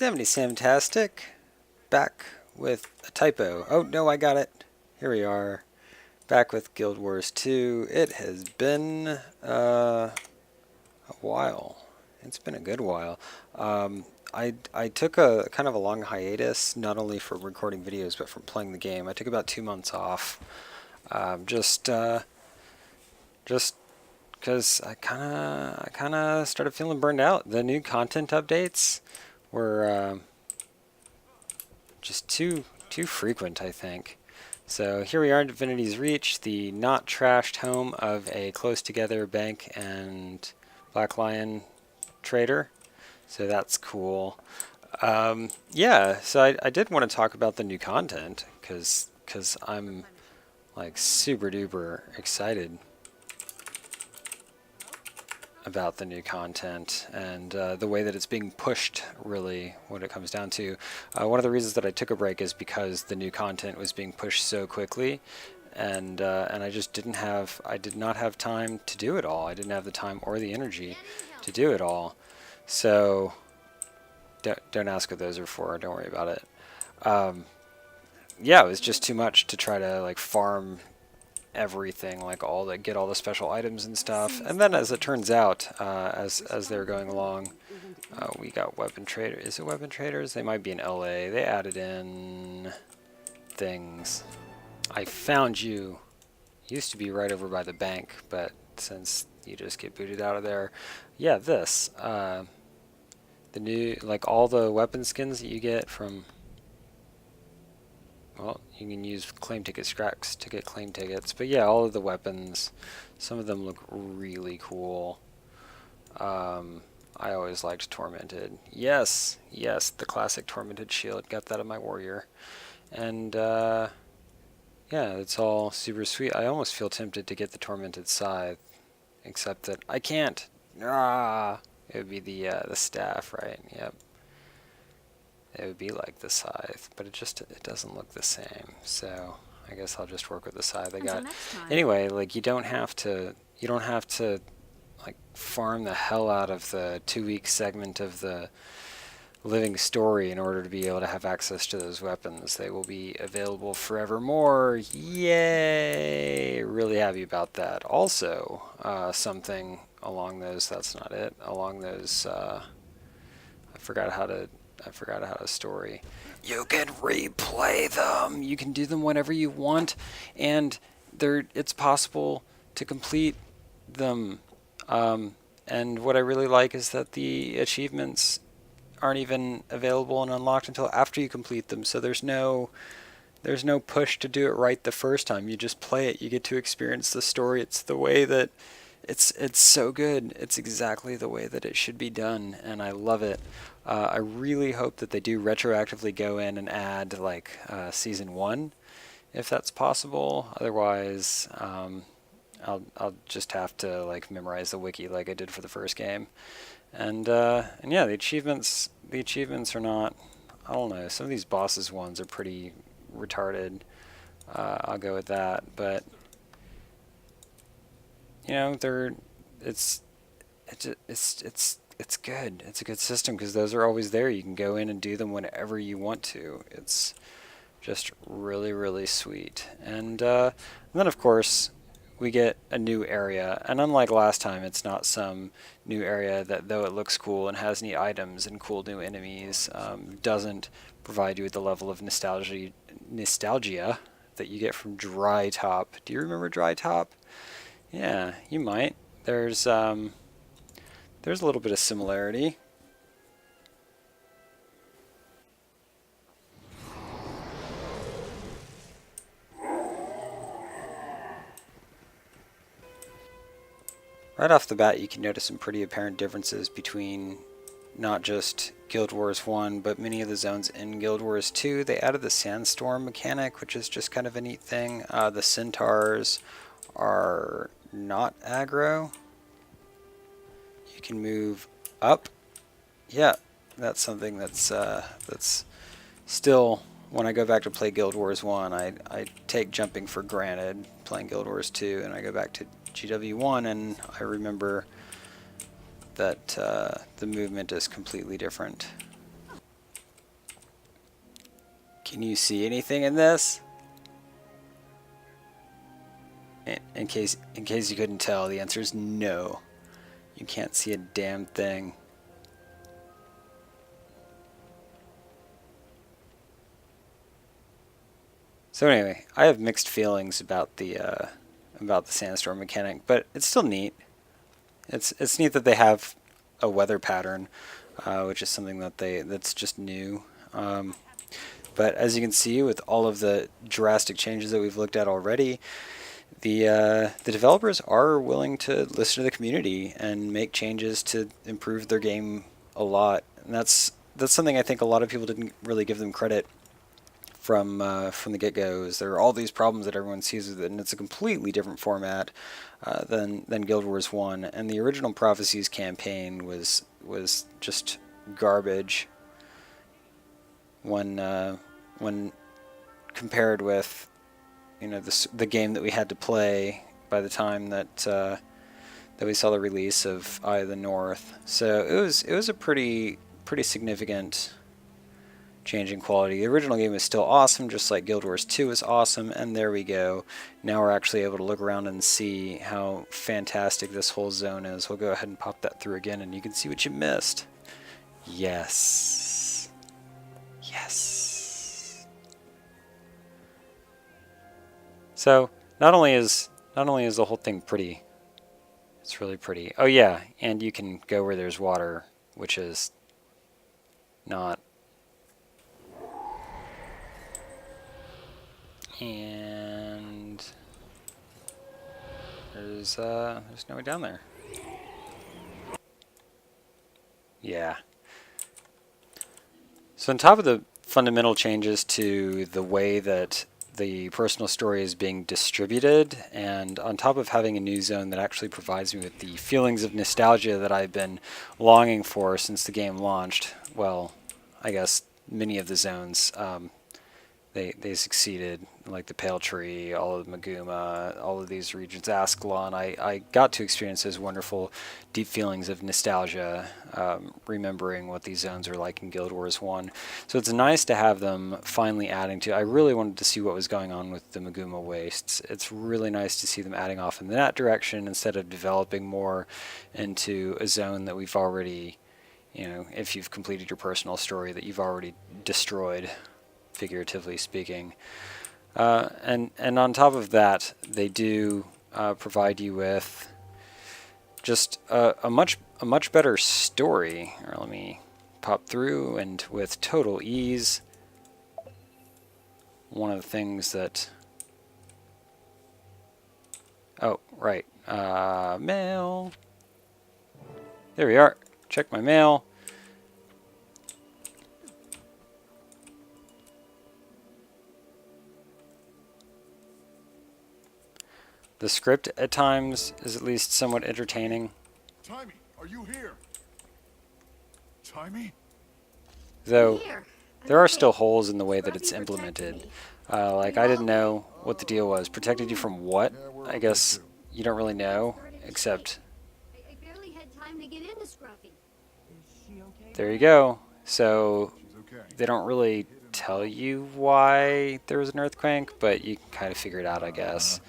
Samtastic, back with a typo. Oh no, I got it. Here we are, back with Guild Wars 2. It has been a while. It's been a good while. I took a kind of a long hiatus, not only for recording videos but from playing the game. I took about 2 months off, just because I kind of started feeling burned out. The new content updates were just too frequent, I think. So here we are in Divinity's Reach, the not trashed home of a close together bank and Black Lion trader. So that's cool. Yeah, so I did want to talk about the new content because I'm like super duper excited about the new content and the way that it's being pushed, really, when it comes down to. One of the reasons that I took a break is because the new content was being pushed so quickly, and I just did not have time to do it all. I didn't have the time or the energy to do it all. So don't ask what those are for. Don't worry about it. Yeah, it was just too much to try to like farm everything, like get all the special items and stuff. And then, as it turns out, as they're going along, we got weapon traders. Is it weapon traders? They might be in LA. They added in things. I found you. Used to be right over by the bank, but since you just get booted out of there, yeah, this the new, like, all the weapon skins that you get from. Well, you can use claim ticket scraps to get claim tickets. But yeah, all of the weapons, some of them look really cool. I always liked Tormented. Yes, the classic Tormented shield. Got that on my warrior. And yeah, it's all super sweet. I almost feel tempted to get the Tormented scythe, except that I can't. It would be the staff, right? Yep. It would be like the scythe, but it doesn't look the same. So I guess I'll just work with the scythe I got. Anyway, like you don't have to like farm the hell out of the 2-week segment of the living story in order to be able to have access to those weapons. They will be available forevermore. Yay! Really happy about that. Also, something along those. That's not it. Along those. I forgot how to story. You can replay them. You can do them whenever you want, and it's possible to complete them. And what I really like is that the achievements aren't even available and unlocked until after you complete them. So there's no push to do it right the first time. You just play it. You get to experience the story. It's the way that it's so good. It's exactly the way that it should be done, and I love it. I really hope that they do retroactively go in and add like season 1, if that's possible. Otherwise, I'll just have to like memorize the wiki like I did for the first game. And yeah, the achievements are not. I don't know. Some of these bosses ones are pretty retarded. I'll go with that, but you know, it's good. It's a good system because those are always there. You can go in and do them whenever you want to. It's just really, really sweet. And then, of course, we get a new area. And unlike last time, it's not some new area that, though it looks cool and has neat items and cool new enemies, doesn't provide you with the level of nostalgia that you get from Dry Top. Do you remember Dry Top? Yeah, you might. There's a little bit of similarity. Right off the bat, you can notice some pretty apparent differences between not just Guild Wars 1, but many of the zones in Guild Wars 2. They added the Sandstorm mechanic, which is just kind of a neat thing. The Centaurs are not aggro. You can move up. Yeah, that's something that's still, when I go back to play Guild Wars 1, I take jumping for granted playing Guild Wars 2, and I go back to GW1 and I remember that the movement is completely different. Can you see anything in this? In case you couldn't tell, the answer is no. You can't see a damn thing. So anyway, I have mixed feelings about the sandstorm mechanic, but it's still neat. It's neat that they have a weather pattern, which is something that's just new. But as you can see, with all of the drastic changes that we've looked at already, the developers are willing to listen to the community and make changes to improve their game a lot. And that's something I think a lot of people didn't really give them credit from the get-go. Is there are all these problems that everyone sees with it, and it's a completely different format than Guild Wars 1. And the original Prophecies campaign was just garbage when compared with the game that we had to play by the time that we saw the release of Eye of the North. So it was a pretty significant change in quality. The original game is still awesome, just like Guild Wars 2 is awesome, and there we go. Now we're actually able to look around and see how fantastic this whole zone is. We'll go ahead and pop that through again, and you can see what you missed. Yes. Yes. So not only is the whole thing pretty, it's really pretty. Oh yeah, and you can go where there's water, which is not. And there's no way down there. Yeah. So on top of the fundamental changes to the way that the personal story is being distributed, and on top of having a new zone that actually provides me with the feelings of nostalgia that I've been longing for since the game launched, well, I guess many of the zones, they succeeded, like the Pale Tree, all of Maguma, all of these regions, Ascalon. I got to experience those wonderful, deep feelings of nostalgia, remembering what these zones are like in Guild Wars 1. So it's nice to have them finally adding to. I really wanted to see what was going on with the Maguma Wastes. It's really nice to see them adding off in that direction instead of developing more into a zone that we've already, if you've completed your personal story, that you've already destroyed, figuratively speaking. And on top of that, they do provide you with just a much better story. Or let me pop through, and with total ease. One of the things that... Oh, right. Mail. There we are. Check my mail. The script at times is at least somewhat entertaining. Timmy, are you here? Timmy? Though there are still holes in the way that it's implemented. Like, I didn't know what the deal was. Protected you from what? I guess you don't really know, except... I barely had time to get into Scruffy. There you go. So they don't really tell you why there was an earthquake, but you can kind of figure it out, I guess.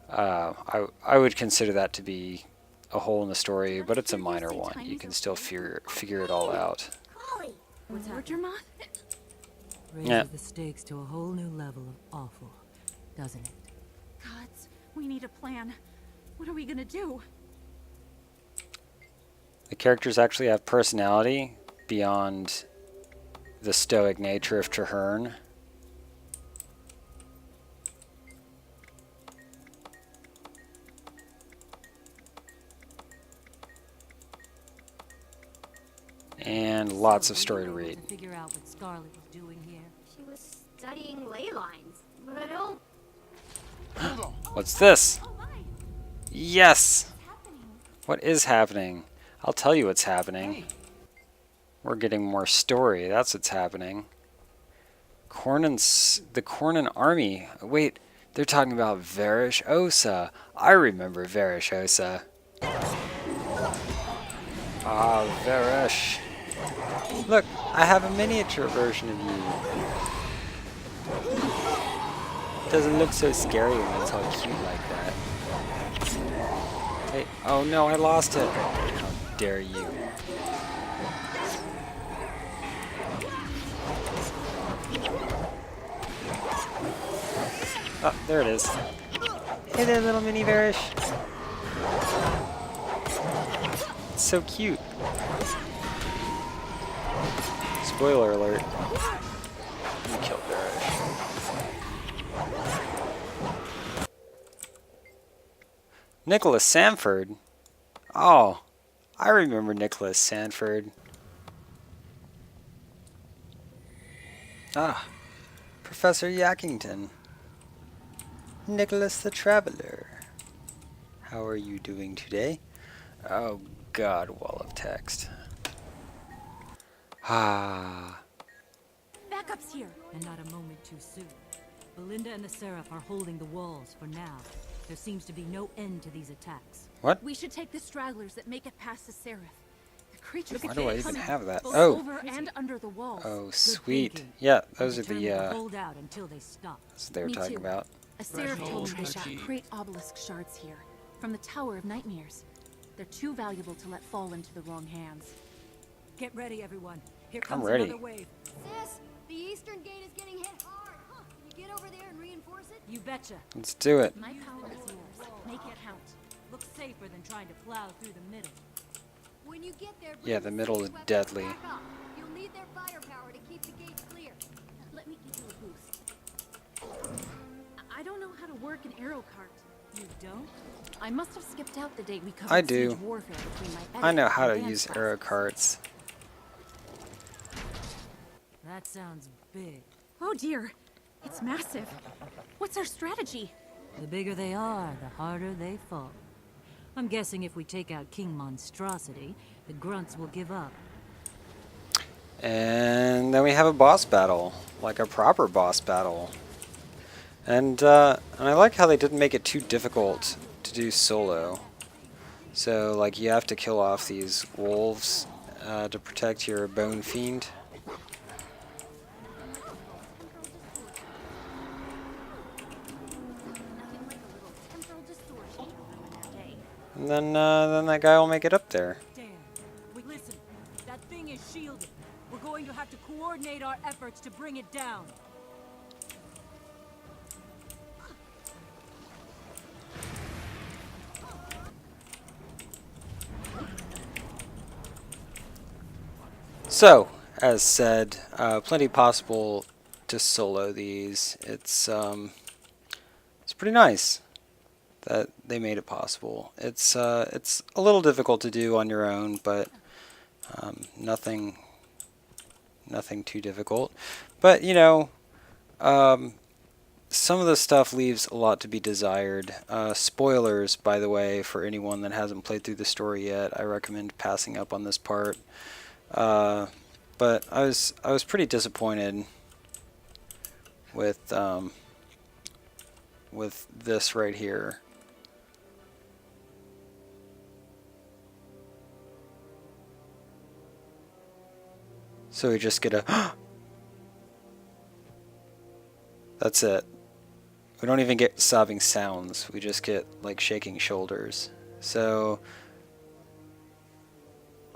I would consider that to be a hole in the story, but it's a minor one. You can still figure it all out. What's that? Raises the stakes to a whole new level of awful, doesn't it? Gods, we need a plan. What are we gonna do? The characters actually have personality beyond the stoic nature of Traherne. And lots of story to read. Figure out what Scarlet was doing here. She was studying ley lines, but I don't... What's this? Oh my! Yes! What's happening? What is happening? I'll tell you what's happening. We're getting more story. That's what's happening. The Cornan army. Wait, they're talking about Varish Osa. I remember Varish Osa. Ah, Varish. Look, I have a miniature version of you. Doesn't look so scary when it's all cute like that. Hey, oh no, I lost it. How dare you. Oh, there it is. Hey there, little mini Varish. It's so cute. Spoiler alert. You killed Varish. Nicholas Sanford? Oh, I remember Nicholas Sanford. Ah, Professor Yackington. Nicholas the Traveler. How are you doing today? Oh god, wall of text. Ah. Backup's here. And not a moment too soon. Belinda and the Seraph are holding the walls for now. There seems to be no end to these attacks. What? We should take the stragglers that make it past the Seraph. The creatures Why do I even coming have that? both Oh. over and under the walls. Oh, Good sweet. thinking. Yeah, those are Determined the, to hold out until they stop. that's what they were Me talking too. about. A Seraph told me they got great obelisk shards here, from the Tower of Nightmares. They're too valuable to let fall into the wrong hands. Get ready, everyone. Here I'm comes ready. another wave. Sis, the eastern gate is getting hit hard. Huh? Can you get over there and reinforce it? You betcha. Let's do it. My power is yours. Make it count. Looks safer than trying to plow through the middle. When you get there, Yeah, the middle is deadly. back up. You'll need their firepower to keep the gates clear. Let me give you a boost. I don't know how to work an arrow cart. You don't? I must have skipped out the day we covered I do. siege warfare between my I know edit how to and use dance arrow classes. carts. That sounds big. Oh dear, it's massive. What's our strategy? The bigger they are, the harder they fall. I'm guessing if we take out King Monstrosity, the grunts will give up. And then we have a boss battle, like a proper boss battle. And I like how they didn't make it too difficult to do solo. So, like, you have to kill off these wolves to protect your bone fiend. Nothing like a little temporal distortion to ruin that day. And then that guy will make it up there. Dan, listen. That thing is shielded. We're going to have to coordinate our efforts to bring it down. So, as said, plenty possible to solo these. It's pretty nice that they made it possible. It's a little difficult to do on your own, but nothing too difficult. But you know, some of the stuff leaves a lot to be desired. Spoilers, by the way, for anyone that hasn't played through the story yet. I recommend passing up on this part. But I was pretty disappointed with this right here. So we just get a that's it. We don't even get sobbing sounds. We just get like shaking shoulders. So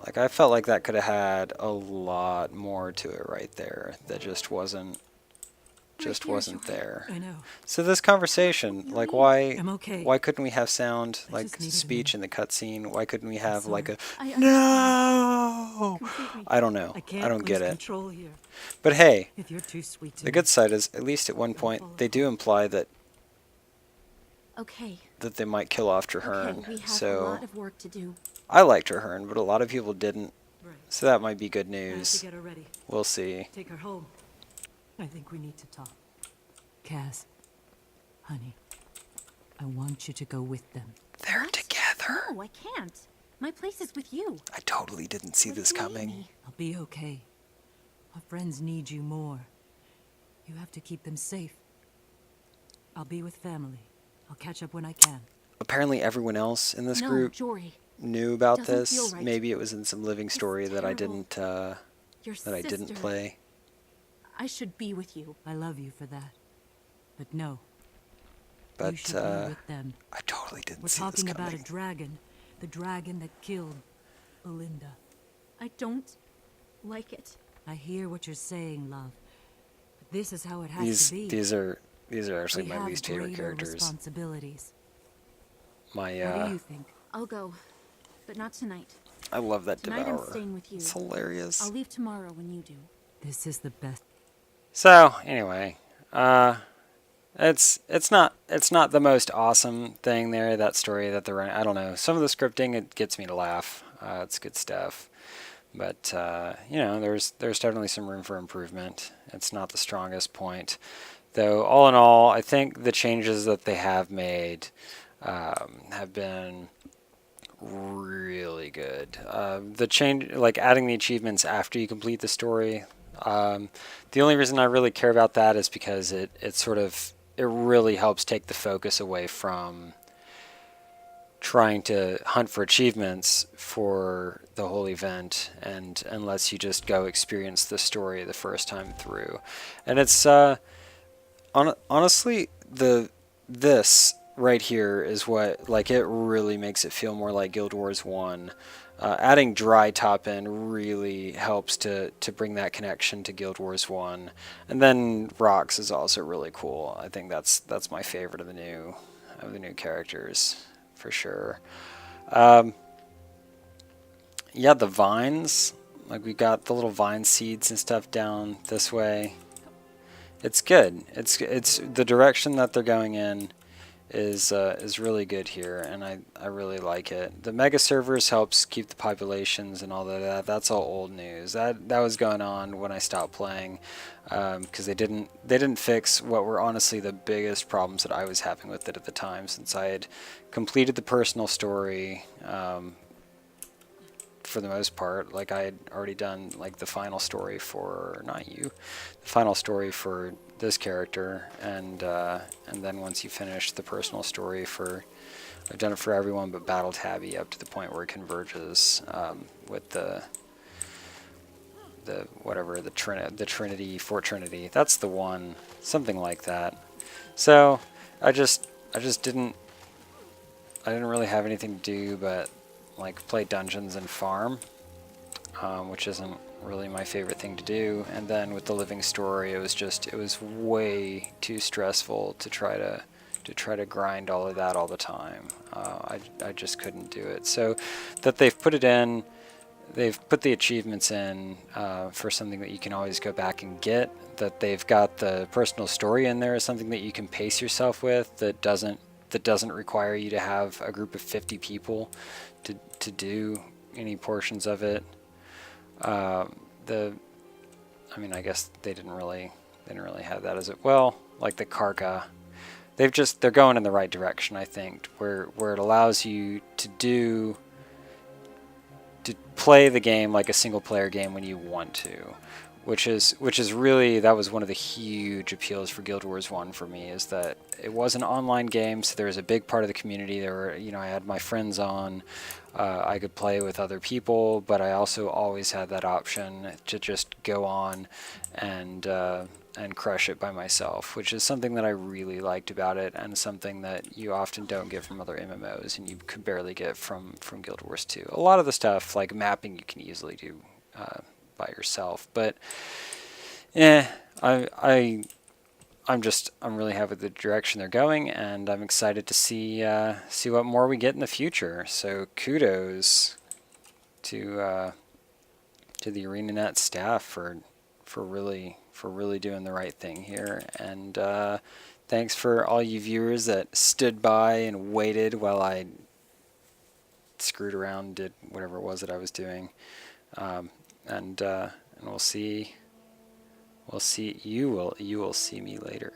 like I felt like that could have had a lot more to it right there that just wasn't there. I know. So this conversation, like why I'm okay. why couldn't we have sound I like just needed a speech in the cutscene? Why couldn't we have like a I understand no? completely. I don't know. I I don't get lose it. control here. But hey, If you're too sweet to the me, good side is at least at one point they do imply that Okay. they might kill off Okay, Traherne. we have a So lot of work to do. I like Traherne, but a lot of people didn't. Right. So that might be good I have to news. get her ready. We'll see. Take her home. I think we need to talk. Cass, honey, I want you to go with them. They're What? together. No, I can't. My place is with you. I totally didn't see What this if you leave coming. me? I'll be okay. Our friends need you more. You have to keep them safe. I'll be with family. I'll catch up when I can. Apparently everyone else in this No, group Jory. knew about Doesn't this. feel right. Maybe it was in some living story that I terrible. didn't Your that I didn't sister. play. I should be with you. I love you for that. But no, You But should be with them. I totally didn't We're see this talking about coming. a dragon. The dragon that killed Belinda. I don't like it. I hear what you're saying, love. But this is how it has These to be. these are actually We my have least favorite greater characters. responsibilities. My What do you think? I'll go, but not tonight. I love that Tonight I'm Devourer. staying with you. It's hilarious. I'll leave tomorrow when you do. This is the best. So anyway, it's not the most awesome thing there. That story that they're running. I don't know. Some of the scripting, it gets me to laugh. It's good stuff, but you know, there's definitely some room for improvement. It's not the strongest point, though. All in all, I think the changes that they have made have been really good. The change, like adding the achievements after you complete the story. The only reason I really care about that is because it really helps take the focus away from trying to hunt for achievements for the whole event, and lets you just go experience the story the first time through. And it's honestly, this right here is what, like, it really makes it feel more like Guild Wars 1. Adding Dry Top in really helps to bring that connection to Guild Wars 1. And then Rocks is also really cool. I think that's my favorite of the new characters for sure. Yeah, the vines, like we got the little vine seeds and stuff down this way. It's good. It's the direction that they're going in is really good here, and I really like it. The mega servers helps keep the populations and all that. That's all old news. That was going on when I stopped playing, because they didn't fix what were honestly the biggest problems that I was having with it at the time, since I had completed the personal story. For the most part, like I had already done like the final story for the final story for this character, and then once you finish the personal story I've done it for everyone but Battle Tabby up to the point where it converges with the Trinity, Fort Trinity. That's the one, something like that. So I didn't really have anything to do but like play dungeons and farm, which isn't really my favorite thing to do. And then with the living story, it was way too stressful to try to grind all of that all the time. I just couldn't do it. So that they've put the achievements in for something that you can always go back and get. That they've got the personal story in there is something that you can pace yourself with. That doesn't require you to have a group of 50 people to do any portions of it. I mean, I guess they didn't really have that as it. Well, like the Karka, they're going in the right direction, I think, where it allows you to play the game like a single player game when you want to. Which is really, that was one of the huge appeals for Guild Wars 1 for me, is that it was an online game, so there was a big part of the community. There were, I had my friends on, I could play with other people, but I also always had that option to just go on and crush it by myself, which is something that I really liked about it, and something that you often don't get from other MMOs, and you could barely get from Guild Wars 2. A lot of the stuff, like mapping, you can easily do by yourself, but I'm really happy with the direction they're going, and I'm excited to see what more we get in the future. So kudos to the ArenaNet staff for really doing the right thing here, and thanks for all you viewers that stood by and waited while I screwed around, did whatever it was that I was doing. And we'll see you will see me later.